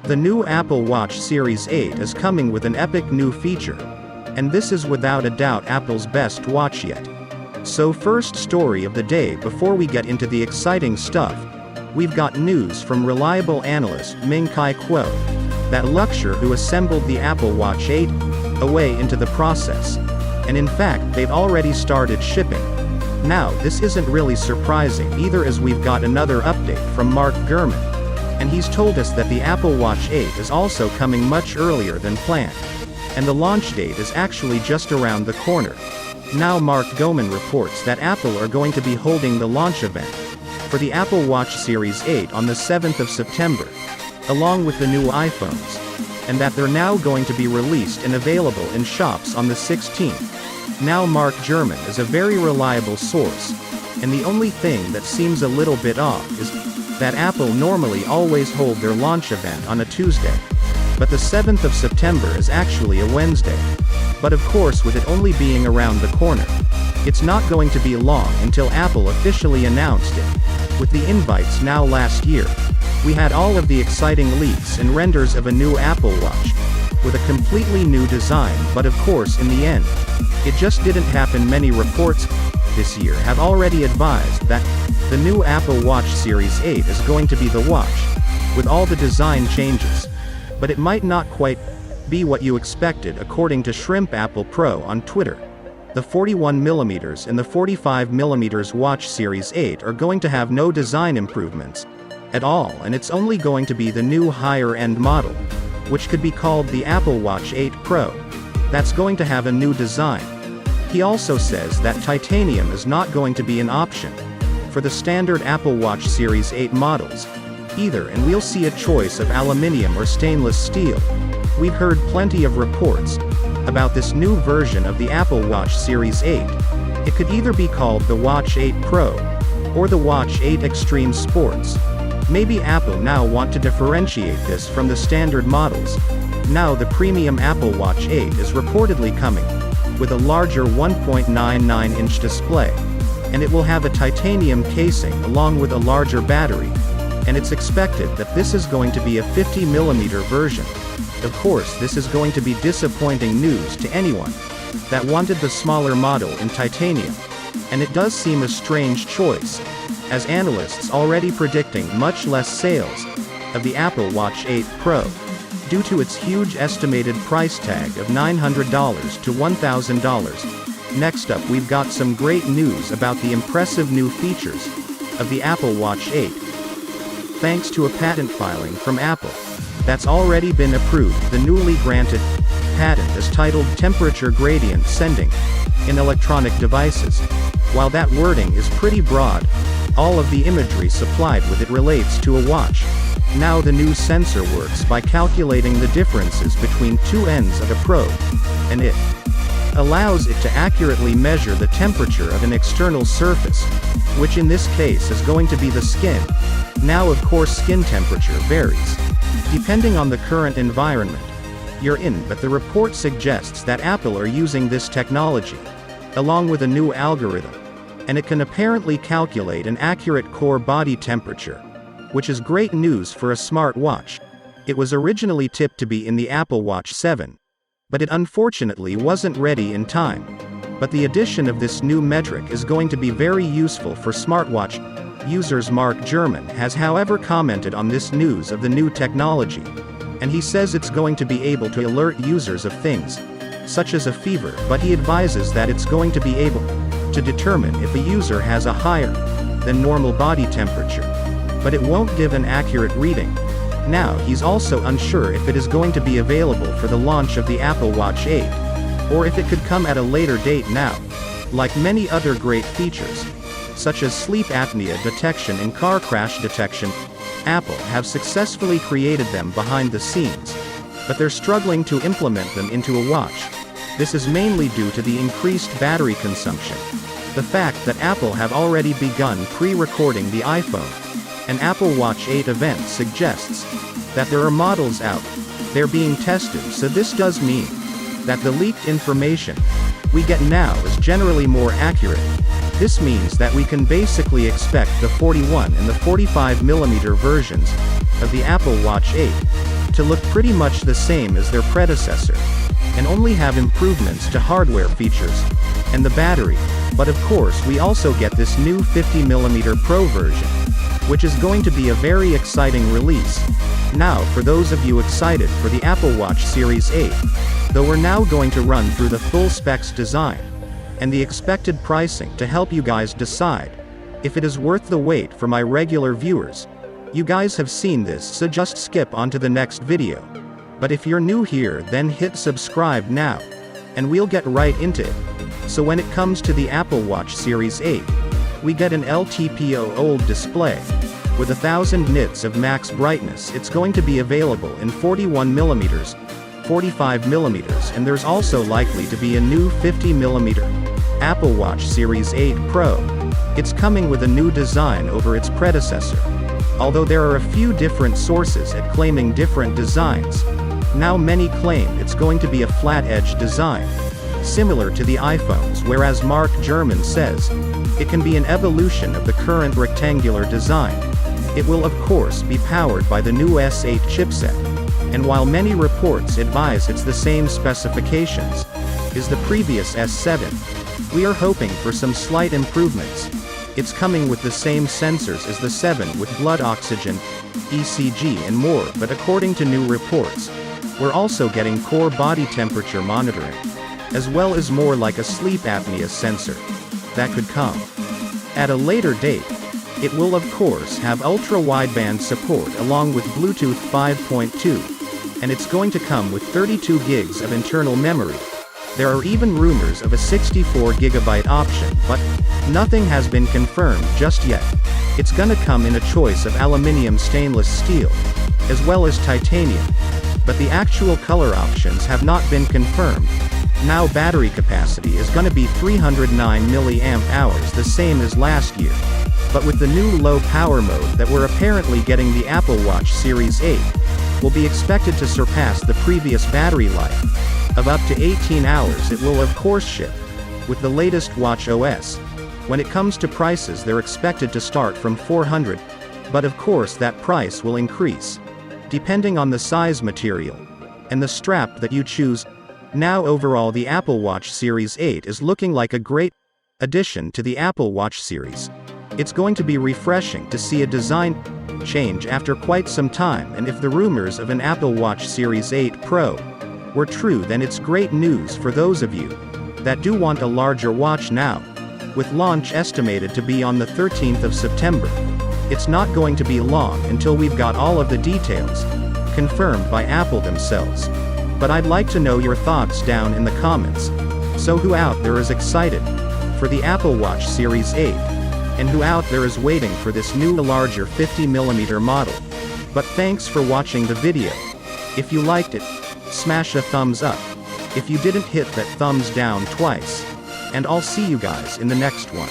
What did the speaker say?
The new Apple Watch Series 8 is coming with an epic new feature. And this is without a doubt Apple's best watch yet. So first story of the day before we get into the exciting stuff, we've got news from reliable analyst Ming-Chi Kuo, that luxury who assembled the Apple Watch 8, away into the process. And in fact they've already started shipping. Now this isn't really surprising either, as we've got another update from Mark Gurman. And he's told us that the Apple Watch 8 is also coming much earlier than planned. And the launch date is actually just around the corner. Now Mark Gurman reports that Apple are going to be holding the launch event for the Apple Watch Series 8 on the 7th of September, along with the new iPhones, and that they're now going to be released and available in shops on the 16th. Now Mark Gurman is a very reliable source, and the only thing that seems a little bit off is that Apple normally always hold their launch event on a Tuesday. But the 7th of September is actually a Wednesday. But of course, with it only being around the corner, it's not going to be long until Apple officially announced it. With the invites now last year, we had all of the exciting leaks and renders of a new Apple Watch, with a completely new design, but of course in the end, it just didn't happen. Many reports this year have already advised that the new Apple Watch Series 8 is going to be the watch, with all the design changes. But it might not quite be what you expected, according to Shrimp Apple Pro on Twitter. The 41mm and the 45mm Watch Series 8 are going to have no design improvements at all, and it's only going to be the new higher-end model, which could be called the Apple Watch 8 Pro, that's going to have a new design. He also says that titanium is not going to be an option for the standard Apple Watch Series 8 models either, and we'll see a choice of aluminium or stainless steel. We've heard plenty of reports about this new version of the Apple Watch Series 8. It could either be called the Watch 8 Pro or the Watch 8 Extreme Sports. Maybe Apple now want to differentiate this from the standard models. Now the premium Apple Watch 8 is reportedly coming with a larger 1.99-inch display, and it will have a titanium casing along with a larger battery, and it's expected that this is going to be a 50mm version. Of course, this is going to be disappointing news to anyone that wanted the smaller model in titanium, and it does seem a strange choice, as analysts already predicting much less sales of the Apple Watch 8 Pro, due to its huge estimated price tag of $900 to $1,000. Next up, we've got some great news about the impressive new features of the Apple Watch 8. Thanks to a patent filing from Apple that's already been approved, the newly granted patent is titled Temperature Gradient Sending in Electronic Devices. While that wording is pretty broad, all of the imagery supplied with it relates to a watch. Now the new sensor works by calculating the differences between two ends of a probe, and it allows it to accurately measure the temperature of an external surface, which in this case is going to be the skin. Now of course skin temperature varies depending on the current environment you're in, but the report suggests that Apple are using this technology along with a new algorithm, and it can apparently calculate an accurate core body temperature, which is great news for a smartwatch. It was originally tipped to be in the Apple Watch 7, but it unfortunately wasn't ready in time. But the addition of this new metric is going to be very useful for smartwatch users. Mark Gurman has however commented on this news of the new technology, and he says it's going to be able to alert users of things such as a fever, but he advises that it's going to be able to determine if a user has a higher than normal body temperature, but it won't give an accurate reading. Now he's also unsure if it is going to be available for the launch of the Apple Watch 8, or if it could come at a later date. Now, like many other great features, such as sleep apnea detection and car crash detection, Apple have successfully created them behind the scenes, but they're struggling to implement them into a watch. This is mainly due to the increased battery consumption. The fact that Apple have already begun pre-recording the iPhone and Apple Watch 8 event suggests that there are models out there being tested, so this does mean that the leaked information we get now is generally more accurate. This means that we can basically expect the 41 and the 45mm versions of the Apple Watch 8 to look pretty much the same as their predecessor, and only have improvements to hardware features, and the battery. But of course we also get this new 50mm Pro version, which is going to be a very exciting release. Now for those of you excited for the Apple Watch Series 8, though we're now going to run through the full specs design, and the expected pricing to help you guys decide if it is worth the wait for my regular viewers. You guys have seen this, so just skip on to the next video. But if you're new here, then hit subscribe now, and we'll get right into it. So when it comes to the Apple Watch Series 8, we get an LTPO OLED display with 1000 nits of max brightness. It's going to be available in 41mm, 45mm, and there's also likely to be a new 50mm Apple Watch Series 8 Pro. It's coming with a new design over its predecessor, although there are a few different sources at claiming different designs. Now many claim it's going to be a flat-edge design, similar to the iPhones, whereas Mark Gurman says it can be an evolution of the current rectangular design. It will of course be powered by the new S8 chipset, and while many reports advise it's the same specifications as the previous S7, we are hoping for some slight improvements. It's coming with the same sensors as the 7 with blood oxygen, ECG and more, but according to new reports, we're also getting core body temperature monitoring, as well as more like a sleep apnea sensor that could come at a later date. It will of course have ultra-wideband support along with Bluetooth 5.2, and it's going to come with 32 gigs of internal memory. There are even rumors of a 64GB option, but nothing has been confirmed just yet. It's gonna come in a choice of aluminium stainless steel, as well as titanium, but the actual color options have not been confirmed. Now battery capacity is gonna be 309 mAh, the same as last year, but with the new low power mode that we're apparently getting the Apple Watch Series 8, will be expected to surpass the previous battery life of up to 18 hours. It will of course ship with the latest watchOS. When it comes to prices, they're expected to start from $400, but of course that price will increase depending on the size, material, and the strap that you choose. Now overall the Apple Watch Series 8 is looking like a great addition to the Apple Watch series. It's going to be refreshing to see a design change after quite some time, and if the rumors of an Apple Watch Series 8 Pro were true, then it's great news for those of you that do want a larger watch now. With launch estimated to be on the 13th of September, it's not going to be long until we've got all of the details confirmed by Apple themselves. But I'd like to know your thoughts down in the comments. So who out there is excited for the Apple Watch Series 8? And who out there is waiting for this new larger 50mm model? But thanks for watching the video. If you liked it, smash a thumbs up. If you didn't, hit that thumbs down twice. And I'll see you guys in the next one.